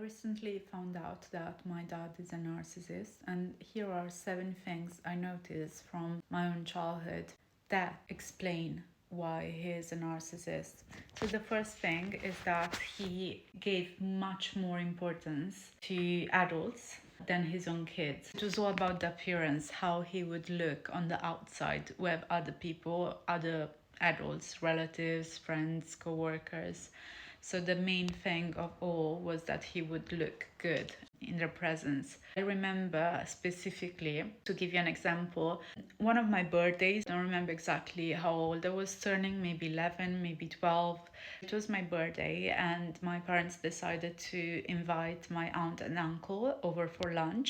recently found out that my dad is a narcissist, and here are 7 things I noticed from my own childhood that explain why he is a narcissist. So, the first thing is that he gave much more importance to adults than his own kids. It was all about the appearance, how he would look on the outside with other people, other adults, relatives, friends, co workers. So the main thing of all was that he would look good in their presence. I remember specifically, to give you an example, one of my birthdays, I don't remember exactly how old I was turning, maybe 11, maybe 12. It was my birthday, and my parents decided to invite my aunt and uncle over for lunch.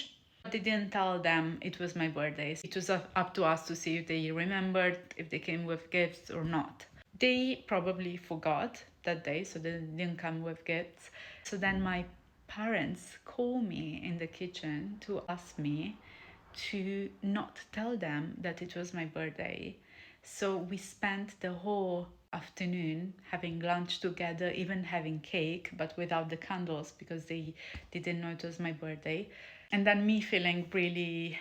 They didn't tell them it was my birthday. It was up to us to see if they remembered, if they came with gifts or not. They probably forgot that day, so they didn't come with gifts. So then my parents called me in the kitchen to ask me to not tell them that it was my birthday. So we spent the whole afternoon having lunch together, even having cake, but without the candles because they didn't know it was my birthday. And then me feeling really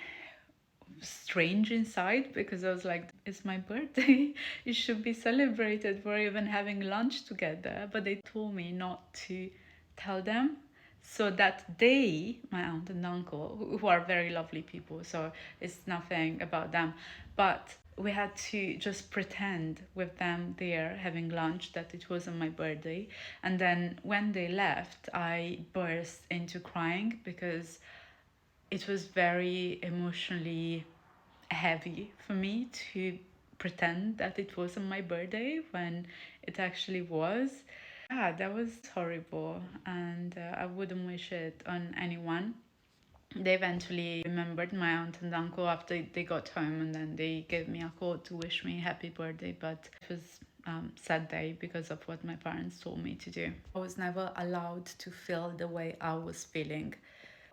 strange inside because I was like, it's my birthday. It should be celebrated. We're even having lunch together. But they told me not to tell them. So that they, my aunt and uncle, who are very lovely people, so it's nothing about them, but we had to just pretend with them there having lunch that it wasn't my birthday. And then when they left, I burst into crying because it was very emotionally heavy for me to pretend that it wasn't my birthday when it actually was. Yeah, that was horrible, and I wouldn't wish it on anyone. They eventually remembered, my aunt and uncle, after they got home, and then they gave me a call to wish me happy birthday, but it was sad day because of what my parents told me to do. I was never allowed to feel the way I was feeling,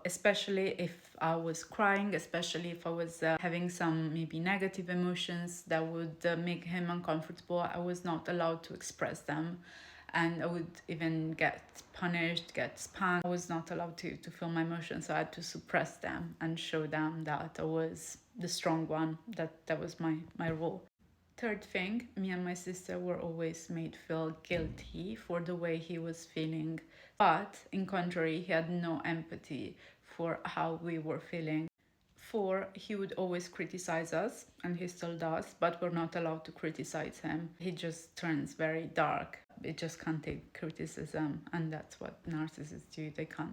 especially if I was crying, especially if I was having some maybe negative emotions that would make him uncomfortable. I was not allowed to express them, and I would even get punished, get spanked. I was not allowed to feel my emotions, so I had to suppress them and show them that I was the strong one, that was my role. Third thing, me and my sister were always made feel guilty for the way he was feeling. But in contrary, he had no empathy for how we were feeling. Four, he would always criticize us, and he still does, but we're not allowed to criticize him. He just turns very dark. It just can't take criticism, and that's what narcissists do. They can't